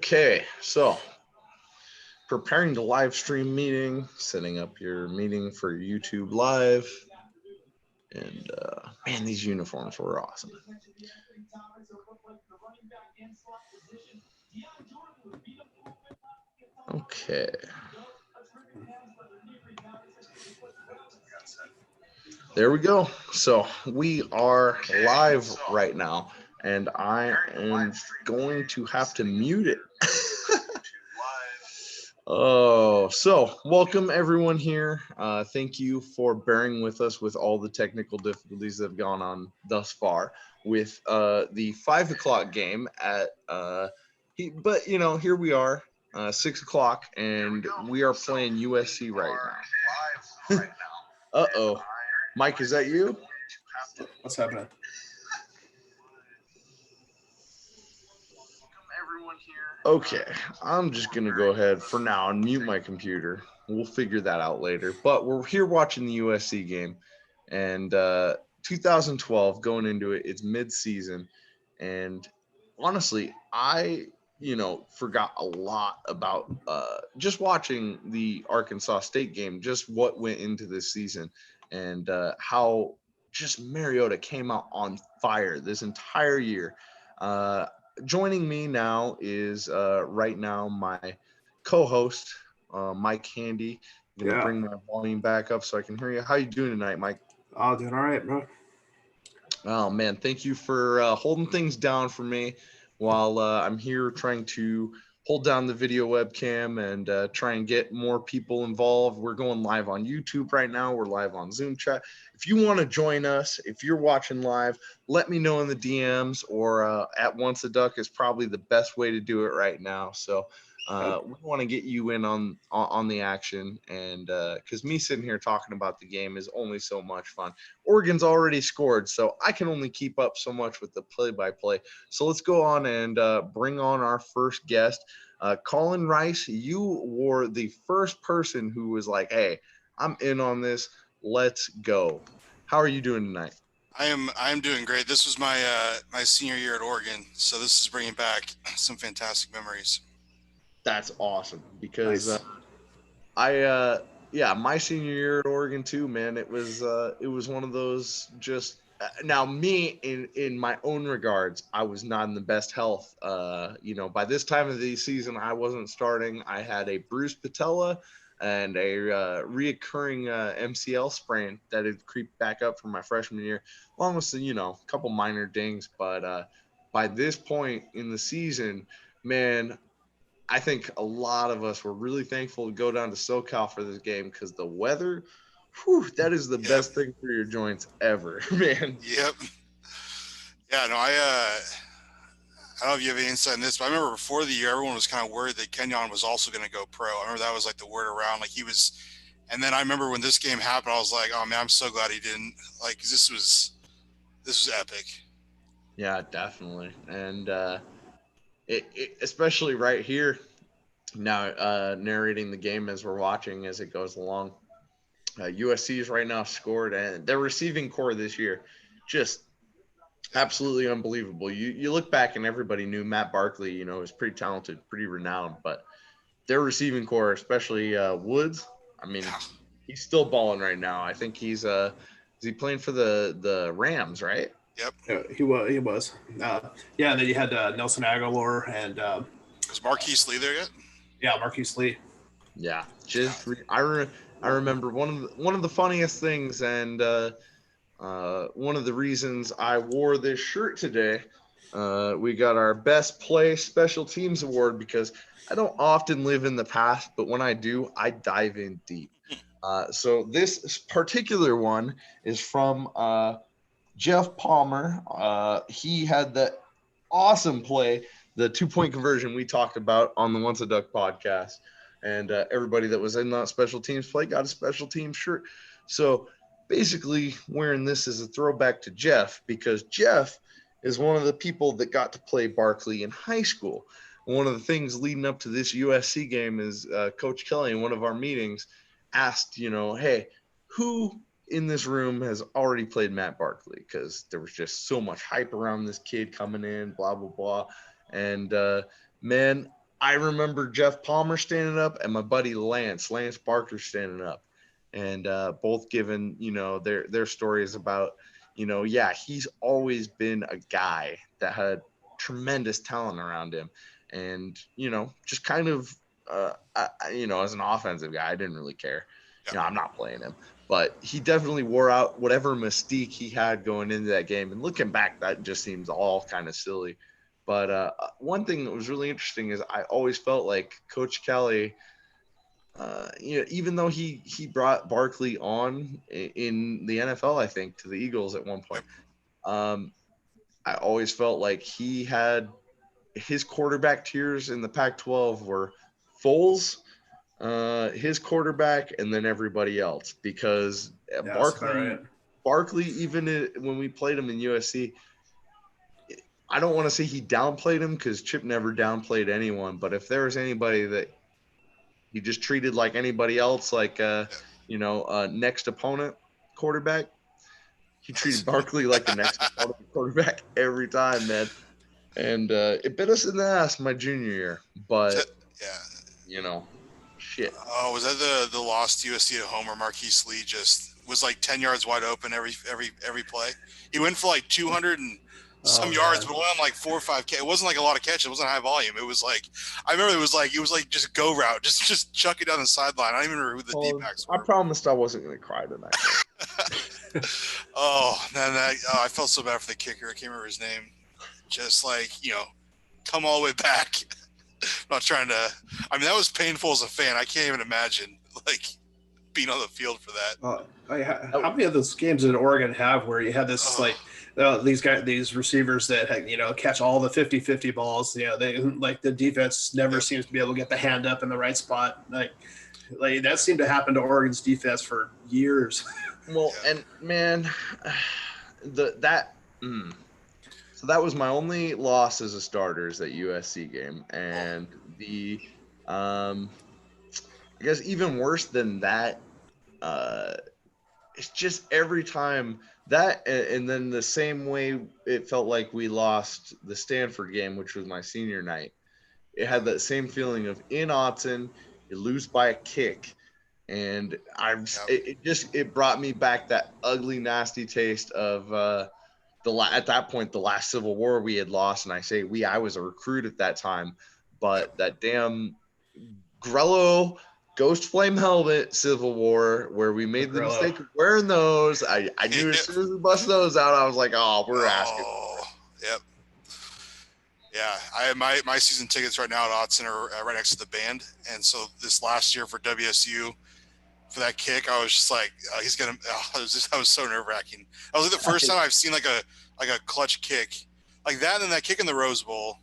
Okay, so preparing to live stream meeting, setting up your meeting for YouTube Live, and man, these uniforms were awesome. Okay, there we go. So we are live right now, and I am going to have to mute it. Oh, so welcome everyone here. Thank you for bearing with us with all the technical difficulties that have gone on thus far with the 5 o'clock game at but here we are, 6 o'clock, and we are playing USC right now. Uh-oh. Mike, is that you? What's happening? Okay, I'm just gonna go ahead for now and mute my computer. We'll figure that out later. But we're here watching the USC game, and 2012 going into it. It's mid-season, and honestly, I forgot a lot about just watching the Arkansas State game, just what went into this season, and how just Mariota came out on fire this entire year. Uh, Joining me now is right now my co-host, Mike Handy. I'm gonna Yeah. bring my volume back up so I can hear you. How you doing tonight, Mike? Oh, doing all right, bro. Oh man, thank you for holding things down for me while I'm here trying to hold down the video webcam and try and get more people involved. We're going live on YouTube right now. We're live on Zoom chat. If you want to join us, if you're watching live, let me know in the DMs or at Once a Duck is probably the best way to do it right now. So we want to get you in on the action, and because me sitting here talking about the game is only so much fun. Oregon's already scored, so I can only keep up so much with the play-by-play. So let's go on and bring on our first guest. Colin Rice, you were the first person who was like, hey, I'm in on this. Let's go. How are you doing tonight? I am doing great. This was my senior year at Oregon, so this is bringing back some fantastic memories. That's awesome because Nice. yeah, my senior year at Oregon too, man. It was one of those just now me in my own regards, I was not in the best health. By this time of the season, I wasn't starting. I had a bruised patella and a reoccurring MCL sprain that had creeped back up from my freshman year, along with a couple minor dings. But by this point in the season, man, I think a lot of us were really thankful to go down to SoCal for this game because the weather, whew, that is the Yep. best thing for your joints ever, man. Yep. Yeah. No. I don't know if you have any insight on this, but I remember before the year, everyone was kind of worried that Kenyon was also going to go pro. I remember that was like the word around, like he was. And then I remember when this game happened, I was like, oh man, I'm so glad he didn't. Like this was epic. Yeah, definitely. And especially right here now, narrating the game as we're watching as it goes along. USC is right now scored, and their receiving core this year just absolutely unbelievable. You look back and everybody knew Matt Barkley, is pretty talented, pretty renowned, but their receiving core, especially Woods, I mean, Yeah. he's still balling right now. I think he's is he playing for the Rams, right? Yep. Yeah, he was. He was. Yeah, and then you had Nelson Aguilar and Was Marquise Lee there yet? yeah, Marquise Lee. Yeah, Yeah. just I remember one of the funniest things, and one of the reasons I wore this shirt today. We got our best play special teams award because I don't often live in the past, but when I do, I dive in deep. So this particular one is from Jeff Palmer. He had the awesome play, the 2-point conversion we talked about on the Once a Duck podcast. And everybody that was in that special teams play got a special team shirt. So basically, wearing this is a throwback to Jeff because Jeff is one of the people that got to play Barkley in high school. One of the things leading up to this USC game is Coach Kelly in one of our meetings asked, hey, who in this room has already played Matt Barkley? Because there was just so much hype around this kid coming in, blah, blah, blah. And man, I remember Jeff Palmer standing up and my buddy Lance Barker standing up, and both giving their stories about yeah, he's always been a guy that had tremendous talent around him, and just kind of as an offensive guy, I didn't really care. Yeah. I'm not playing him, but he definitely wore out whatever mystique he had going into that game. And looking back, that just seems all kind of silly. But one thing that was really interesting is I always felt like Coach Kelly, even though he brought Barkley on in the NFL, I think, to the Eagles at one point, I always felt like he had his quarterback tiers in the Pac-12 were Foles, his quarterback, and then everybody else, because Barkley, even when we played him in USC, I don't want to say he downplayed him because Chip never downplayed anyone. But if there was anybody that he just treated like anybody else, like next opponent quarterback, he treated Barkley like the next opponent quarterback every time, man. And it bit us in the ass my junior year. But shit. Oh, was that the loss to USC at home where Marquise Lee just was like 10 yards wide open every play? He went for like 200 and some yards, but went on like 4 or 5. It wasn't like a lot of catches. It wasn't high volume. It was like, I remember it was like just go route, just chuck it down the sideline. I don't even remember who the D-backs were. I promised I wasn't going to cry tonight. I felt so bad for the kicker. I can't remember his name. Just like, come all the way back. I'm not trying to. I mean, that was painful as a fan. I can't even imagine like being on the field for that. How many of those games did Oregon have where you had this these receivers that catch all the 50-50 balls? They like the defense never seems to be able to get the hand up in the right spot. Like that seemed to happen to Oregon's defense for years. Well, and man, so that was my only loss as a starter is that USC game, and I guess even worse than that, it's just every time that, and then the same way it felt like we lost the Stanford game, which was my senior night. It had that same feeling of in Autzen, you lose by a kick. And it brought me back that ugly, nasty taste of at that point, the last Civil War we had lost. And I say I was a recruit at that time, but that damn Grello Ghost Flame helmet Civil War where we made the mistake of wearing those. I knew as soon as we bust those out, I was like, we're asking. Yep. Yeah, I have my season tickets right now at Autzen are right next to the band. And so this last year for WSU, for that kick, I was just like, he's gonna. I was so nerve wracking. I was like the first time I've seen like a clutch kick like that, and that kick in the Rose Bowl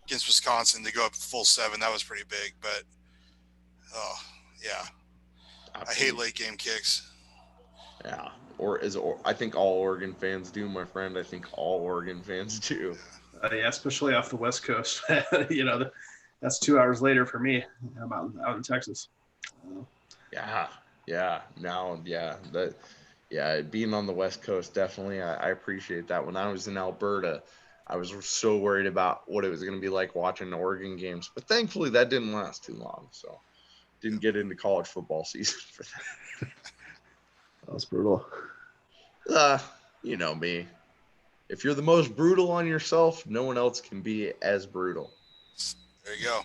against Wisconsin to go up full 7. That was pretty big, but I hate late game kicks. Yeah, I think all Oregon fans do, my friend. I think all Oregon fans do. Yeah, especially off the West Coast. That's 2 hours later for me. I'm out in Texas. Being on the West Coast, definitely, I appreciate that. When I was in Alberta, I was so worried about what it was going to be like watching the Oregon games, but thankfully that didn't last too long, so didn't get into college football season for that. That was brutal. You know me. If you're the most brutal on yourself, no one else can be as brutal. There you go.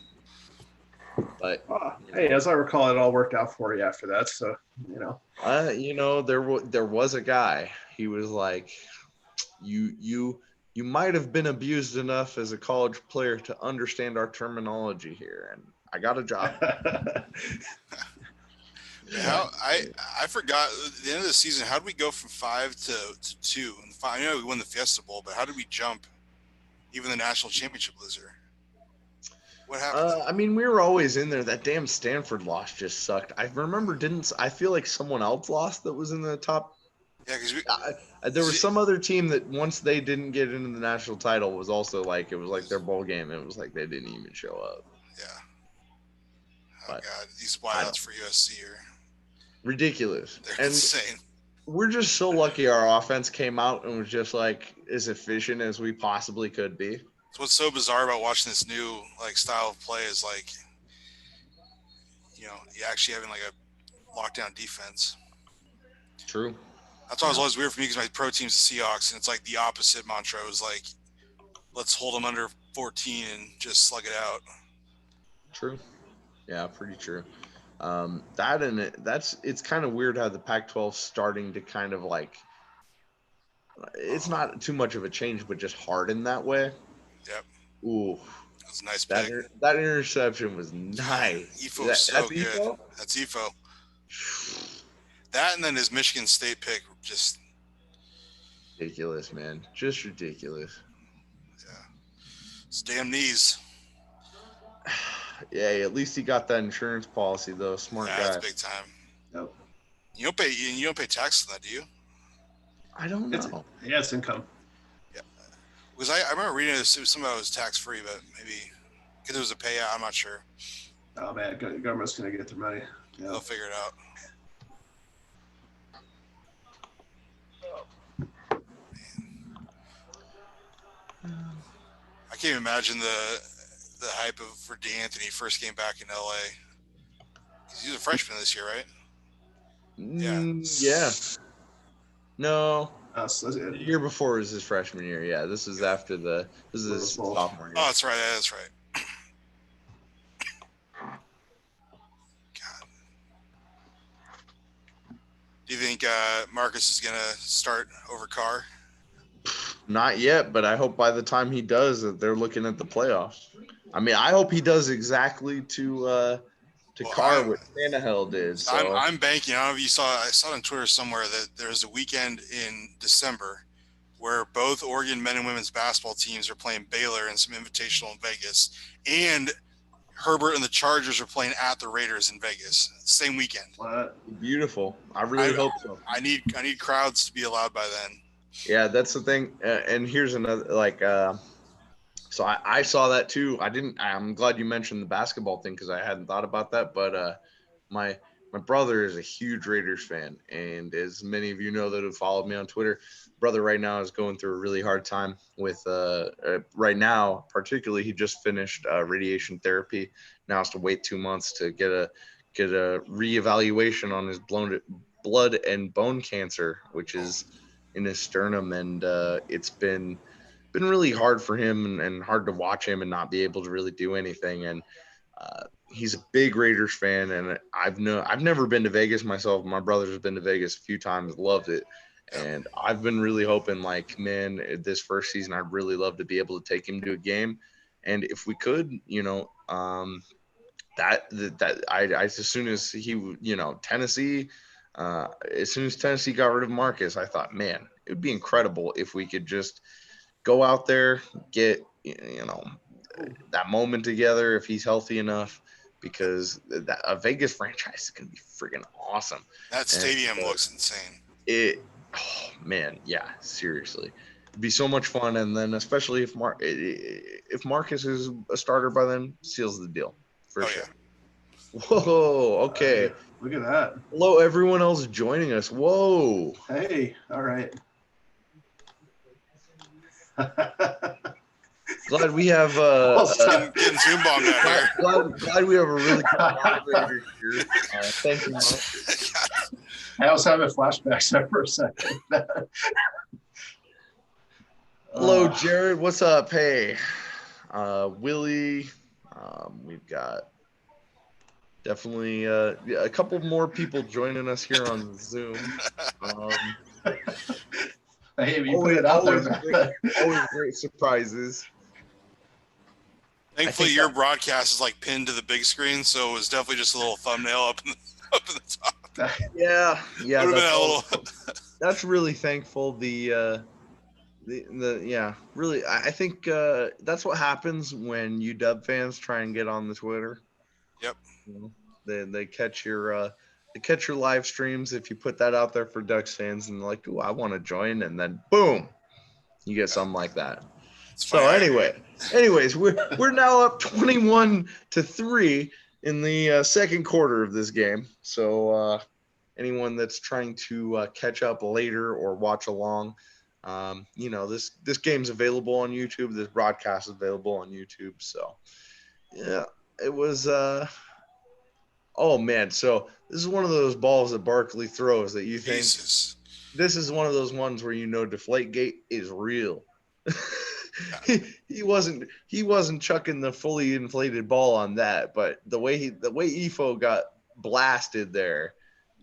But hey, as I recall, it all worked out for you after that. So there was a guy. He was like, you might have been abused enough as a college player to understand our terminology here, and I got a job. I forgot at the end of the season. How did we go from 5 to 2? And 5, I know we won the Fiesta Bowl, but how did we jump even the national championship loser? What happened? We were always in there. That damn Stanford loss just sucked. I remember, I feel like someone else lost that was in the top. Yeah, because there was some other team that once they didn't get into the national title was also like, it was like their bowl game. It was like they didn't even show up. Yeah. Oh, God. These wideouts for USC are ridiculous. They're insane. We're just so lucky our offense came out and was just like as efficient as we possibly could be. So what's so bizarre about watching this new like style of play is like, you actually having like a lockdown defense. True. That's why it was always weird for me because my pro team's the Seahawks, and it's like the opposite mantra. It was like, let's hold them under 14 and just slug it out. True. Yeah, pretty true. It's kind of weird how the Pac-12's starting to kind of like, it's not too much of a change, but just harden that way. Yep. Ooh, That's a nice that pick. That interception was nice. Efo so that's good. Efo? That's Efo. That and then his Michigan State pick just ridiculous, man. Just ridiculous. Yeah. It's damn knees. Yeah, at least he got that insurance policy though. Smart guy. That's big time. Yep. You don't pay tax on that, do you? I don't know. It's income. Yeah. Because I remember reading this, some of it was tax free, but maybe because there was a payout, I'm not sure. Oh man, government's gonna get their money. Yeah. They'll figure it out. I can't even imagine the hype for D'Anthony first came back in LA. He's a freshman this year, right? Yeah. No. So the year before was his freshman year. Yeah, this is after this is his sophomore year. Oh, that's right. That's right. God. Do you think Marcus is going to start over Carr? Not yet, but I hope by the time he does that they're looking at the playoffs. I mean, I hope he does exactly to Carr what Tannehill did. So. I'm banking. I don't know if you saw. I saw it on Twitter somewhere that there's a weekend in December where both Oregon men and women's basketball teams are playing Baylor in some invitational in Vegas, and Herbert and the Chargers are playing at the Raiders in Vegas. Same weekend. What? Beautiful. I really hope so. I need crowds to be allowed by then. Yeah, that's the thing. And here's another so I saw that too. I'm glad you mentioned the basketball thing because I hadn't thought about that. But my brother is a huge Raiders fan, and as many of you know that have followed me on Twitter, brother right now is going through a really hard time with right now. Particularly, he just finished radiation therapy. Now has to wait 2 months to get a reevaluation on his blood and bone cancer, which is in his sternum, and it's been really hard for him and hard to watch him and not be able to really do anything. And he's a big Raiders fan, and I've never been to Vegas myself. My brother's been to Vegas a few times, loved it. And I've been really hoping, like, man, this first season, I'd really love to be able to take him to a game. And if we could, as soon as he, Tennessee, as soon as Tennessee got rid of Marcus, I thought, man, it would be incredible if we could just go out there, get, that moment together if he's healthy enough, because a Vegas franchise is going to be freaking awesome. That stadium looks insane. Oh man, yeah, seriously. It'd be so much fun. And then especially if Marcus is a starter by then, seals the deal for sure. Yeah. Whoa, okay. Look at that. Hello, everyone else joining us. Whoa. Hey, all right. Glad we have getting Zoom bombed out here. Glad we have a really good moderator here. Thank you, Mark. I was having flashbacks there for a second. Hello, Jared. What's up? Hey, Willie. We've got definitely a couple more people joining us here on Zoom. Hey, you put it out there. Always great surprises. Thankfully, your broadcast is like pinned to the big screen, so it was definitely just a little thumbnail up in the top. Yeah. That's really thankful. Really, I think that's what happens when UW fans try and get on the Twitter. Yep. They catch your live streams if you put that out there for Ducks fans, and they're like, "Ooh, I want to join," and then boom, you get something like that. So anyways, we're now up 21-3 in the second quarter of this game. So anyone that's trying to catch up later or watch along, This game's available on YouTube. This broadcast is available on YouTube. So yeah, it was. Oh man, so this is one of those balls that Barkley throws that you think Jesus. this is one of those ones where Deflategate is real. Yeah. he wasn't chucking the fully inflated ball on that, but the way Efo got blasted there,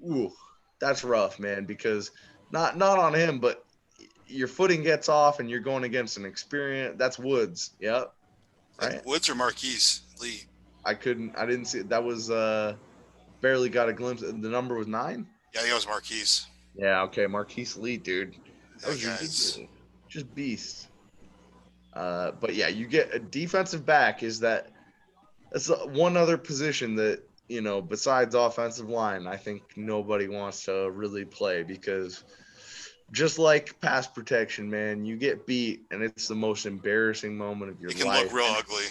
ooh, that's rough, man. Because not on him, but your footing gets off and you're going against an experience. That's Woods, yep, right. Woods or Marquise Lee? I didn't see it. That was barely got a glimpse. The number was 9. Yeah, I think it was Marquise. Yeah, okay, Marquise Lee, dude, that was That guy's ridiculous. Just beast. But yeah, you get a defensive back. That's one other position that besides offensive line, I think nobody wants to really play, because just like pass protection, man, you get beat and it's the most embarrassing moment of your it can life. look real ugly.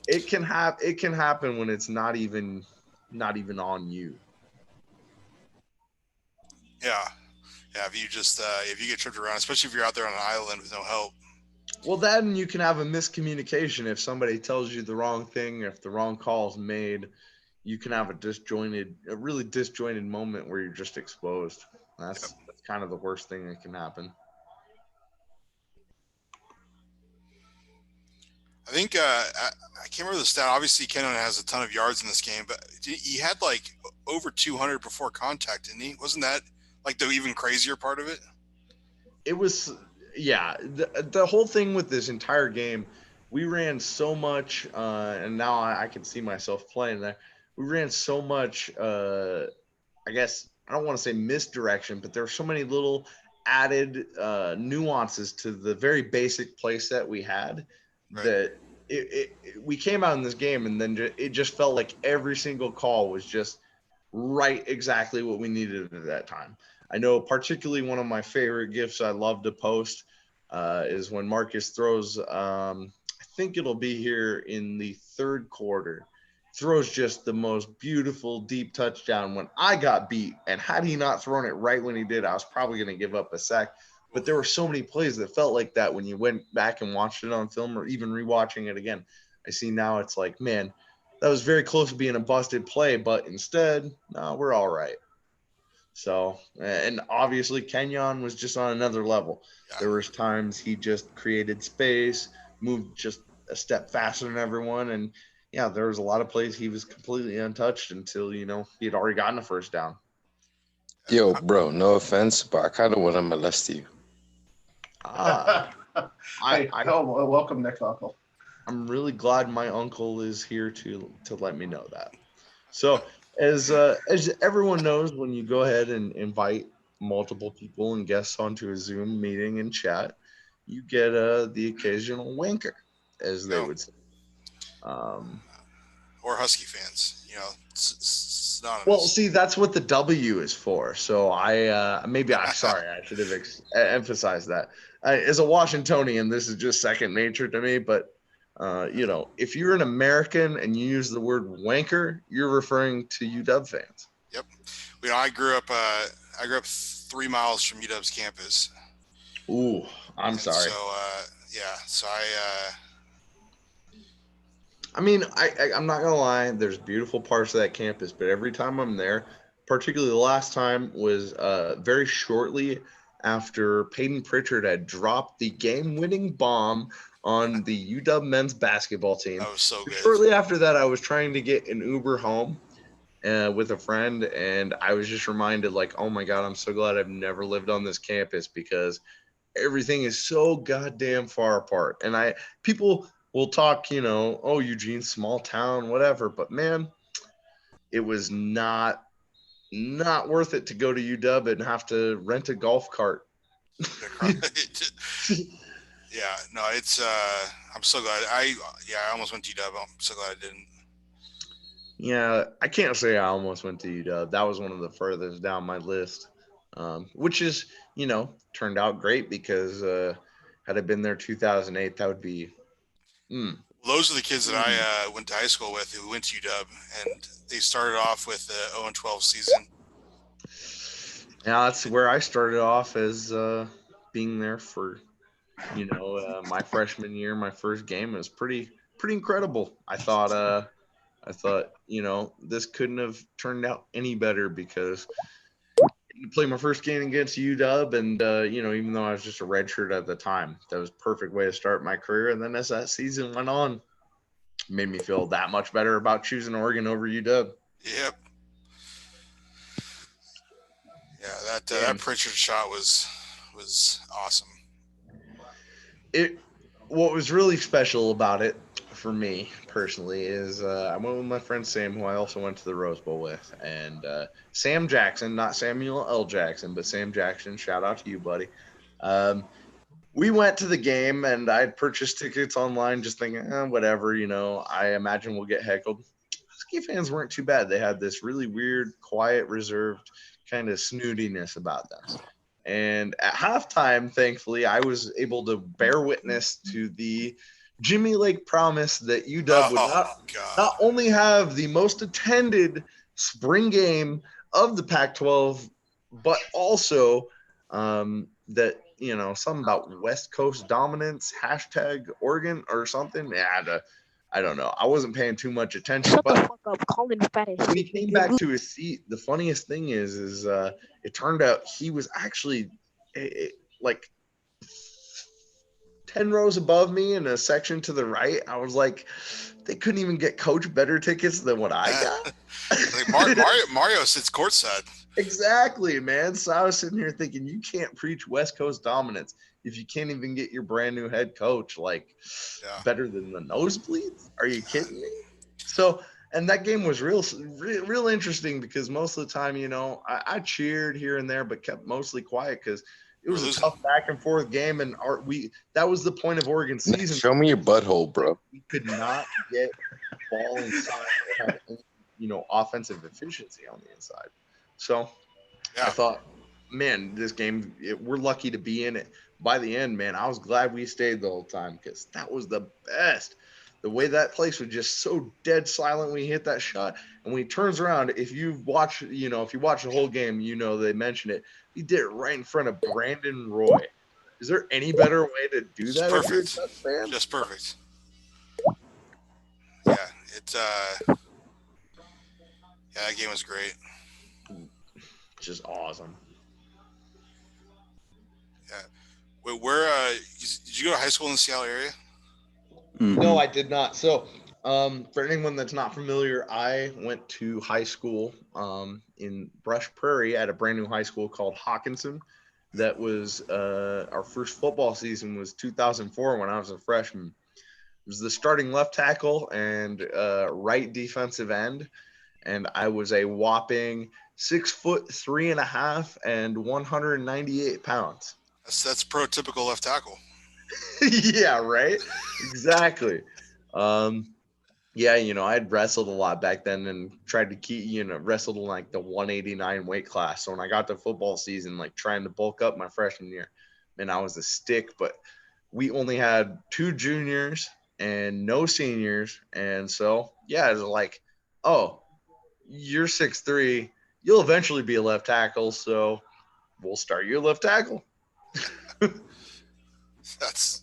It can happen when it's not even on you. Yeah. Yeah, if you get tripped around, especially if you're out there on an island with no help. Well, then you can have a miscommunication if somebody tells you the wrong thing, if the wrong call is made. You can have a really disjointed moment where you're just exposed. That's kind of the worst thing that can happen. I think I can't remember the stat. Obviously, Kenyon has a ton of yards in this game, but he had like over 200 before contact, didn't he? Wasn't that like the even crazier part of it? It was, yeah. The whole thing with this entire game, we ran so much, and now I can see myself playing there. We ran so much, I guess, I don't want to say misdirection, but there were so many little added nuances to the very basic play set we had. Right. That we came out in this game, and then it just felt like every single call was just right exactly what we needed at that time. I know particularly one of my favorite gifs I love to post is when Marcus throws, I think it'll be here in the third quarter, throws just the most beautiful deep touchdown when I got beat. And had he not thrown it right when he did, I was probably going to give up a sack. But there were so many plays that felt like that when you went back and watched it on film, or even rewatching it again. I see now it's like, man, that was very close to being a busted play, but instead, no, we're all right. So, and obviously Kenyon was just on another level. Yeah. There was times he just created space, moved just a step faster than everyone. And yeah, there was a lot of plays he was completely untouched until, he had already gotten a first down. Yo, bro, no offense, but I kind of want to molest you. Welcome, Nick Uncle. I'm really glad my uncle is here to let me know that. So as everyone knows, when you go ahead and invite multiple people and guests onto a Zoom meeting and chat, you get the occasional wanker, as they would say. Or Husky fans, synonymous. Well, see, that's what the W is for. So I should have emphasized that. As a Washingtonian, this is just second nature to me. But if you're an American and you use the word wanker, you're referring to UW fans. Yep. I grew up 3 miles from UW's campus. Ooh, I'm sorry. So I'm not gonna lie. There's beautiful parts of that campus, but every time I'm there, particularly the last time was very shortly after Peyton Pritchard had dropped the game-winning bomb on the UW men's basketball team. That was so good. Shortly after that, I was trying to get an Uber home with a friend, and I was just reminded, like, oh my God, I'm so glad I've never lived on this campus, because everything is so goddamn far apart. And people will talk, oh, Eugene, small town, whatever, but man, it was not worth it to go to UW and have to rent a golf cart. Yeah, no, it's I'm so glad I almost went to UW. I'm so glad I didn't. Yeah, I can't say I almost went to UW. That was one of the furthest down my list, which is, turned out great, because had I been there 2008, that would be. Those are the kids that I went to high school with who went to UW, and they started off with the 0-12 season. Yeah, that's where I started off as being there for, my freshman year, my first game was pretty incredible. I thought, this couldn't have turned out any better because I played my first game against UW, and even though I was just a redshirt at the time, that was a perfect way to start my career. And then as that season went on, it made me feel that much better about choosing Oregon over UW. Yep. Yeah, that Pritchard shot was awesome. What was really special about it for me personally is I went with my friend Sam, who I also went to the Rose Bowl with, and Sam Jackson, not Samuel L. Jackson, but Sam Jackson. Shout out to you, buddy. We went to the game, and I had purchased tickets online, just thinking, whatever, I imagine we'll get heckled. Husky fans weren't too bad. They had this really weird, quiet, reserved kind of snootiness about them. And at halftime, thankfully, I was able to bear witness to the Jimmy Lake promise that UW would not only have the most attended spring game of the Pac-12, but also that, something about West Coast dominance, #Oregon or something. Yeah, I don't know. I wasn't paying too much attention. Shut but the fuck up, Colin Spanish. when he came back to his seat, the funniest thing is it turned out he was actually like 10 rows above me in a section to the right. I was like, they couldn't even get coach better tickets than what I got. Like Mario sits courtside. Exactly, man. So I was sitting here thinking, you can't preach West Coast dominance if you can't even get your brand new head coach better than the nosebleeds. Are you kidding me? So, and that game was real interesting because most of the time, I cheered here and there, but kept mostly quiet because it was a tough back and forth game, and that was the point of Oregon's season. Show me your butthole, bro. We could not get ball inside or have any, offensive efficiency on the inside. So I thought, man, this game, we're lucky to be in it. By the end, man, I was glad we stayed the whole time because that was the best. The way that place was just so dead silent when he hit that shot. And when he turns around, if you watch the whole game, they mentioned it. He did it right in front of Brandon Roy. Is there any better way to do that? Perfect. Just perfect. Yeah, that game was great. Just awesome. Yeah. Where did you go to high school in the Seattle area? No, I did not. So, for anyone that's not familiar, I went to high school in Brush Prairie at a brand new high school called Hawkinson. That was our first football season was 2004 when I was a freshman. It was the starting left tackle and right defensive end, and I was a whopping 6'3.5" and 198 pounds. That's prototypical left tackle. Yeah, right. Exactly. I'd wrestled a lot back then and tried to keep, wrestled in like the 189 weight class. So when I got to football season, like trying to bulk up my freshman year, man, I was a stick, but we only had 2 juniors and no seniors. And so, yeah, it was like, oh, you're 6'3", you'll eventually be a left tackle. So we'll start you a left tackle. That's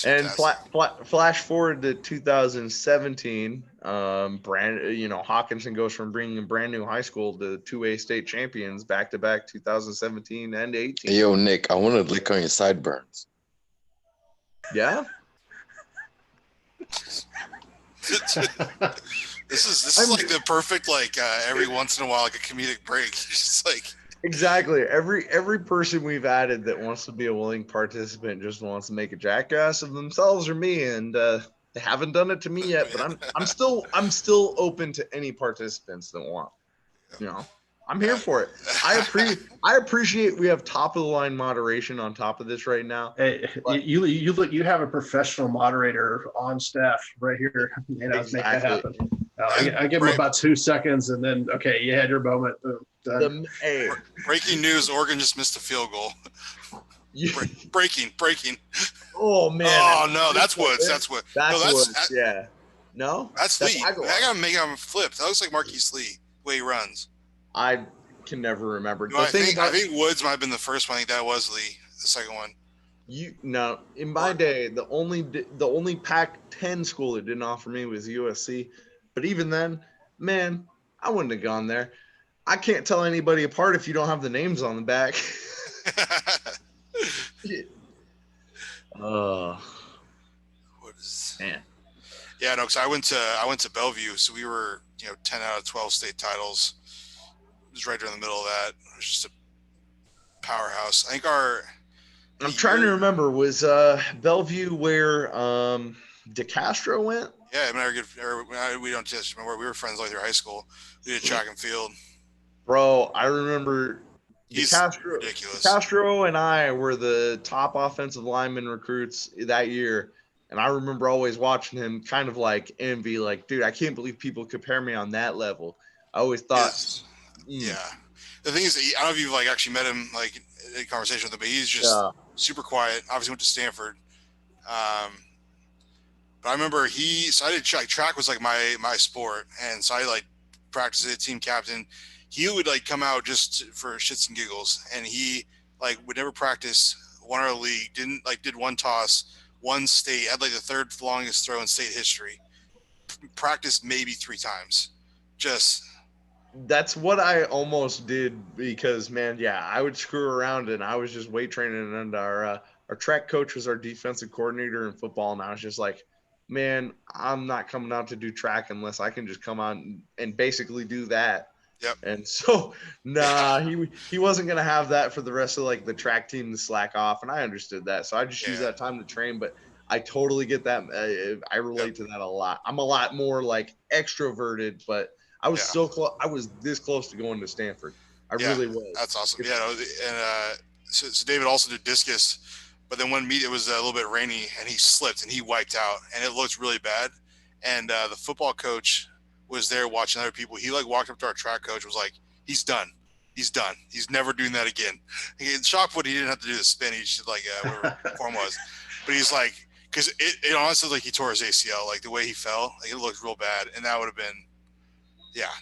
and fantastic. flash forward to 2017. Hawkinson goes from bringing a brand new high school to 2A state champions back to back 2017 and 18. Hey, yo, Nick, I want to lick on your sideburns. Yeah. This is like the perfect every once in a while like a comedic break. It's just like. Exactly. Every person we've added that wants to be a willing participant just wants to make a jackass of themselves or me, and they haven't done it to me yet. But I'm still open to any participants that want. I'm here for it. I appreciate we have top of the line moderation on top of this right now. Hey, you have a professional moderator on staff right here. Make that happen. I give him about 2 seconds, and then you had your moment. Done. Breaking news: Oregon just missed a field goal. Breaking. Oh man! Oh no, that's Woods. That's Woods. Woods. Yeah. No, that's Lee. I gotta make him flip. That looks like Marquise Lee the way he runs. I can never remember. No, I think Woods might have been the first one. I think that was Lee. the second one. In my day, the only Pac-10 school that didn't offer me was USC. But even then, man, I wouldn't have gone there. I can't tell anybody apart if you don't have the names on the back. What is? Man. Yeah, no, because I went to Bellevue, so we were 10 out of 12 state titles. It was right there in the middle of that. It was just a powerhouse. I think I'm trying to remember, was Bellevue where DeCastro went? Yeah, we don't just remember. We were friends all through high school. We did track and field. Bro, I remember He's ridiculous. DeCastro and I were the top offensive lineman recruits that year. And I remember always watching him kind of like envy, like, dude, I can't believe people compare me on that level. I always thought. Yeah. The thing is, I don't know if you've actually met him in conversation with him, but he's just super quiet. Obviously went to Stanford. But I remember so I did track was my sport. And so I practiced it, team captain. He would come out just for shits and giggles. And he would never practice, won our league, did one toss, one state, had the third longest throw in state history. Practiced maybe 3 times. That's what I almost did because, man, I would screw around and I was just weight training, and our track coach was our defensive coordinator in football, and I was just like, man, I'm not coming out to do track unless I can just come out and basically do that. Yep. And so, he wasn't going to have that for the rest of the track team to slack off. And I understood that. So I just use that time to train, but I totally get that. I relate to that a lot. I'm a lot more extroverted, but I was so close. I was this close to going to Stanford. I really was. That's awesome. Yeah. And so David also did discus, but then one meet, it was a little bit rainy and he slipped and he wiped out and it looked really bad. And the football coach was there watching other people. He walked up to our track coach, was like, he's done. He's done. He's never doing that again. In shot put, he didn't have to do the spin. He should whatever form was. But he's because it honestly he tore his ACL, the way he fell, it looked real bad. And that would have been,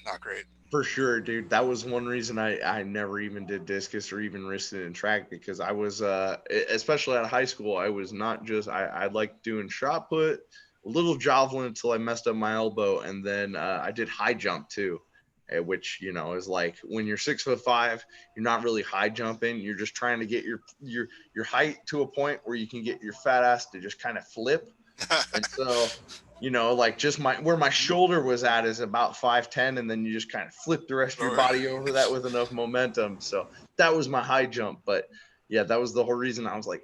not great. For sure, dude. That was one reason I never even did discus or even risked it in track, because I was, especially at high school, I was not just, I liked doing shot put, a little javelin until I messed up my elbow. And then I did high jump too, which, is when you're 6'5", you're not really high jumping. You're just trying to get your height to a point where you can get your fat ass to just kind of flip. And so, just where my shoulder was at is about 5'10", and then you just kind of flip the rest of your body over that with enough momentum. So that was my high jump. But yeah, that was the whole reason I was like,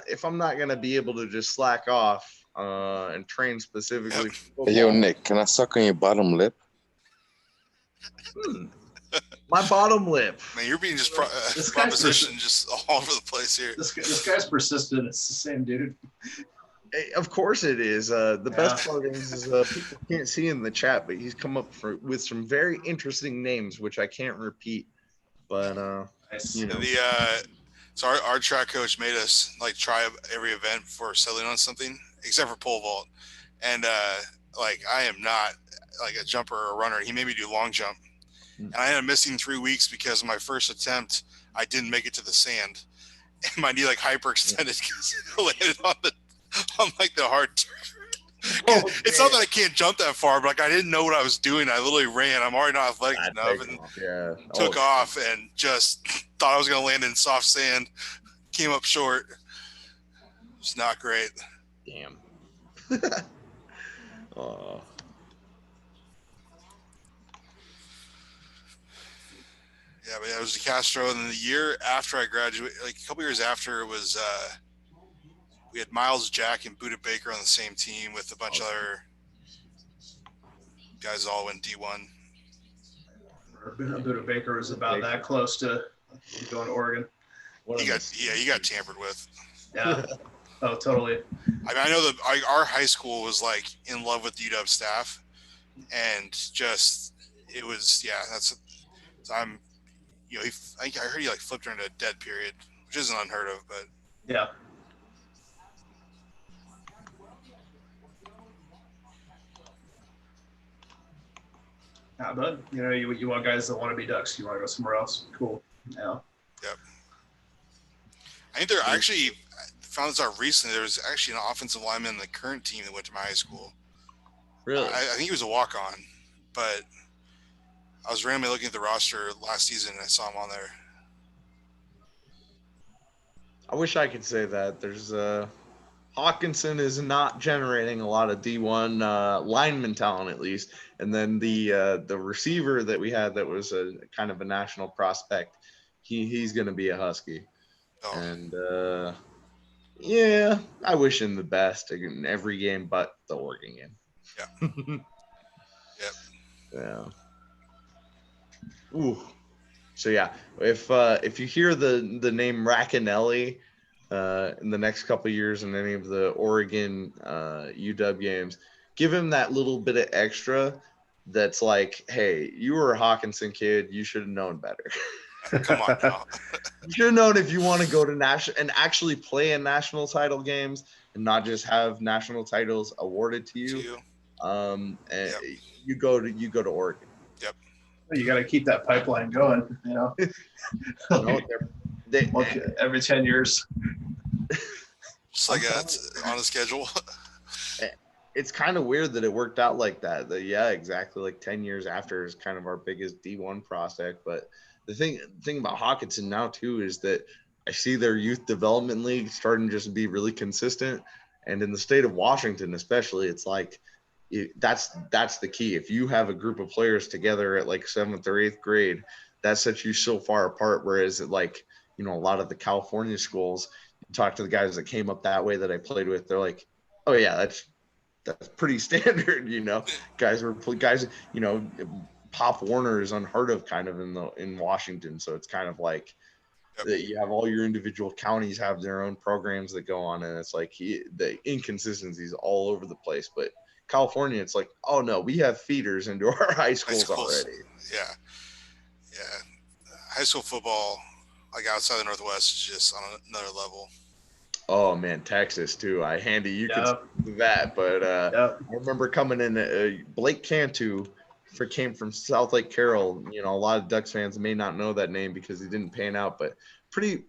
if I'm not going to be able to just slack off and train specifically. Hey, yo, Nick, can I suck on your bottom lip? My bottom lip. Man, you're being just propositioned just all over the place here. This guy's persistent. It's the same dude. Of course it is. The best part is people can't see in the chat, but he's come up with some very interesting names, which I can't repeat. But so our track coach made us try every event before settling on something, except for pole vault. And I am not a jumper or a runner. He made me do long jump, and I ended up missing 3 weeks because my first attempt I didn't make it to the sand, and my knee hyperextended because it landed on the hard turn. It's not that I can't jump that far, but I didn't know what I was doing. I literally ran. I'm already not athletic enough, and took off and just thought I was going to land in soft sand. Came up short. It's not great. Damn. Oh. Yeah, but it was DeCastro, and then the year after I graduated, a couple years after, it was we had Miles Jack and Buda Baker on the same team with a bunch of other guys all went D1. Buda Baker was about that close to going to Oregon. He got tampered with. Yeah. Oh, totally. I know that our high school was in love with UW staff, and just it was I heard he flipped her into a dead period, which isn't unheard of, but yeah. Yeah, but you want guys that want to be Ducks. You want to go somewhere else. Cool. Yeah. Yep. think there actually found this out recently. There was actually an offensive lineman in the current team that went to my high school. Really? I think he was a walk-on, but I was randomly looking at the roster last season and I saw him on there. I wish I could say that. There's Hawkinson is not generating a lot of D1 lineman talent, at least. And then the receiver that we had that was a kind of a national prospect, he's going to be a Husky. Oh. And yeah, I wish him the best in every game but the Oregon game. Yeah. Yep. Yeah. Ooh. So yeah, if you hear the name Racanelli in the next couple of years in any of the Oregon UW games, give him that little bit of extra. That's like, hey, you were a Hawkinson kid. You should have known better. Come on now. You should have known if you want to go to national and actually play in national title games and not just have national titles awarded to you. And Yep. you go to Oregon. Yep. You got to keep that pipeline going, you know. Every 10 years. Just like it's on a schedule. It's kind of weird that it worked out like that. Yeah, exactly. Like 10 years after is kind of our biggest D1 prospect. But the thing about Hawkinson now too is that I see their youth development league starting to just be really consistent. And in the state of Washington, especially, it's like that's the key. If you have a group of players together at like 7th or 8th grade, that sets you so far apart. Whereas like, you know, a lot of the California schools, you talk to the guys that came up that way that I played with, they're like, oh yeah, that's pretty standard, you know. Guys, you know, Pop Warner is unheard of kind of in Washington. So it's kind of like that you have all your individual counties have their own programs that go on, and it's like the inconsistencies all over the place. But California, it's like, oh no, we have feeders into our high schools already. Yeah. High school football, like outside the Northwest, is just on another level. Oh man, Texas too. You can speak to that, but I remember coming in. Blake Cantu came from South Lake Carroll. You know, a lot of Ducks fans may not know that name because he didn't pan out, but pretty.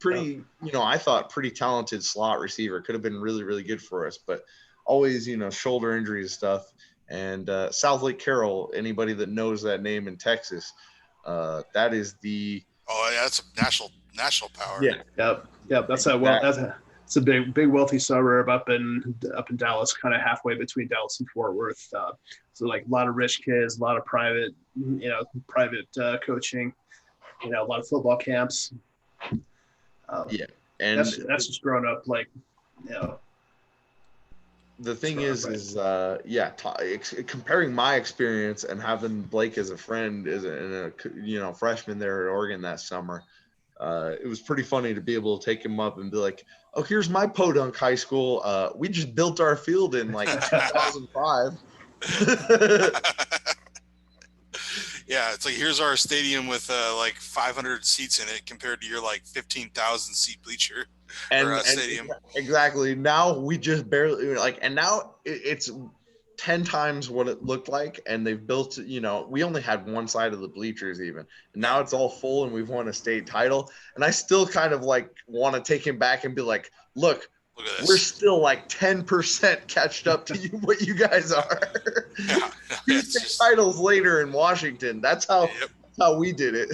You know, I thought pretty talented slot receiver. Could have been really, really good for us, but always, you know, shoulder injuries and stuff. And South Lake Carroll. Anybody that knows that name in Texas, that is the. Oh yeah, that's a national power. Yeah. Yep. That's it's a big wealthy suburb up in Dallas, kind of halfway between Dallas and Fort Worth. So like a lot of rich kids, a lot of private coaching, you know, a lot of football camps. And that's just grown up like, you know. The thing is comparing my experience and having Blake as a friend and a freshman there at Oregon that summer, it was pretty funny to be able to take him up and be like, oh, here's my Podunk High School. We just built our field in like 2005. Yeah, it's like, here's our stadium with like 500 seats in it compared to your like 15,000 seat bleacher stadium. Exactly. Now we just barely and now it's 10 times what it looked like, and they've built, you know, we only had one side of the bleachers even, and now it's all full and we've won a state title, and I still kind of like want to take him back and be like, look at this. We're still like 10% catched up to you, what you guys are. Yeah, 2 state titles later in Washington. That's how we did it.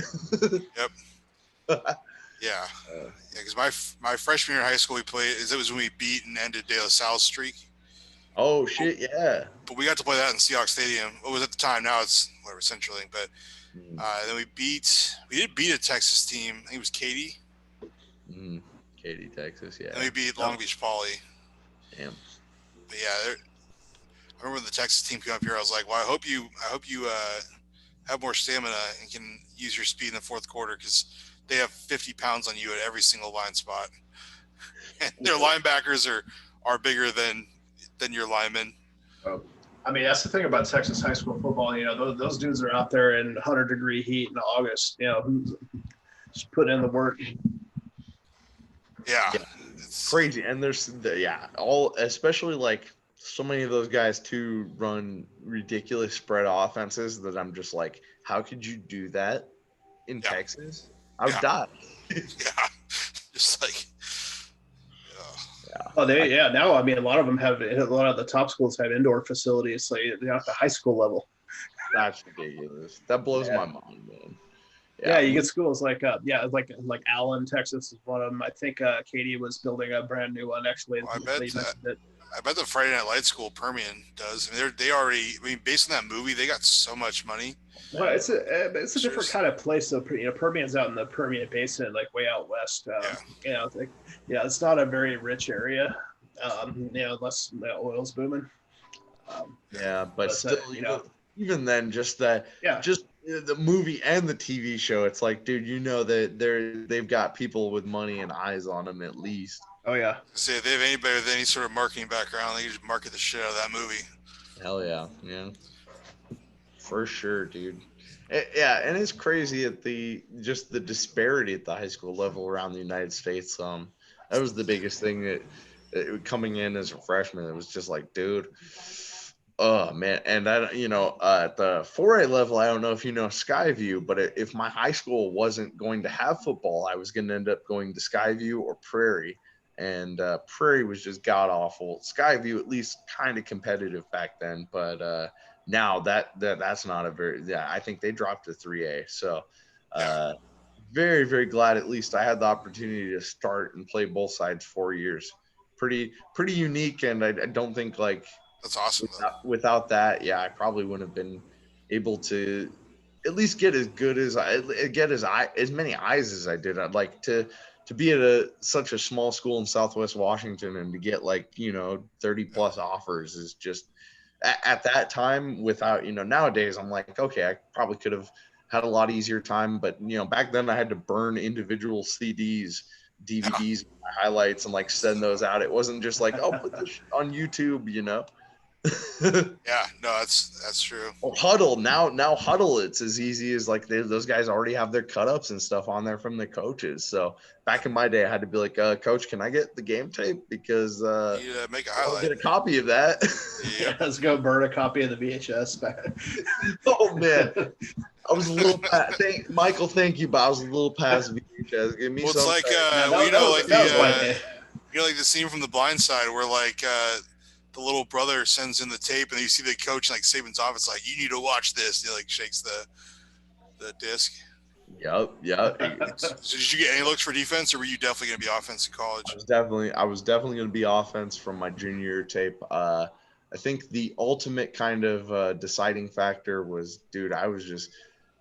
Yeah, because my freshman year in high school it was when we beat and ended De La Salle's streak. Oh shit, yeah. But we got to play that in Seahawks Stadium. It was at the time. Now it's whatever, CenturyLink. But then we did beat a Texas team. I think it was Katy. Katy, Texas, yeah. And we beat Long Beach Poly. Damn. But yeah, I remember when the Texas team came up here. I was like, well, I hope you have more stamina and can use your speed in the fourth quarter, because they have 50 pounds on you at every single line spot. And their linebackers are bigger than your linemen. I mean, that's the thing about Texas high school football. You know, those dudes are out there in 100-degree heat in August. You know, just put in the work. Yeah. It's crazy. And there's especially like so many of those guys too run ridiculous spread offenses that I'm just like, how could you do that in Texas? I would die. Yeah. Just like, Oh, now I mean, a lot of the top schools have indoor facilities, like at the high school level. That's ridiculous. That blows my mind, man. Yeah, you get schools like like Allen, Texas is one of them. I think Katie was building a brand new one actually. Well, I bet the Friday Night Lights school Permian does. I mean, they already. I mean, based on that movie, they got so much money. Well, it's a different kind of place. So Permian's out in the Permian Basin, like way out west. It's not a very rich area. Unless the oil's booming. But still, even then, just that, just the movie and the TV show, it's like, dude, that they've got people with money and eyes on them at least. Oh yeah. See, if they have anybody with any sort of marketing background, they can just market the shit out of that movie. Hell yeah, for sure, dude. Yeah, and it's crazy at the disparity at the high school level around the United States. That was the biggest thing that coming in as a freshman, it was just like, dude, oh man. And at the 4A level, I don't know if you know Skyview, but if my high school wasn't going to have football, I was going to end up going to Skyview or Prairie. And Prairie was just god awful. Skyview, at least, kind of competitive back then, but now that's not a very, I think they dropped to 3A. So very, very glad at least I had the opportunity to start and play both sides 4 years. Pretty unique, and I don't think like that's awesome. Without that, I probably wouldn't have been able to at least get as many eyes as I did. I'd like to be at such a small school in Southwest Washington and to get 30 plus offers is just at that time without, nowadays I'm like, okay, I probably could have had a lot easier time, but back then I had to burn individual CDs, DVDs, highlights and send those out. It wasn't just like, oh, put this on YouTube, Yeah, no, that's true. Or Huddle now Huddle, it's as easy as those guys already have their cut-ups and stuff on there from the coaches. So back in my day I had to be like, coach, can I get the game tape because make a highlight, get a copy of that. Yeah, let's go burn a copy of the VHS back. Oh man, I was a little Michael, thank you, but I was a little past VHS. Give me it's like like the scene from The Blind Side where the little brother sends in the tape and you see the coach in Saban's office you need to watch this. He shakes the disc. Yep. So did you get any looks for defense, or were you definitely going to be offense in college? I was definitely going to be offense from my junior year tape. I think the ultimate kind of deciding factor was, dude, I was just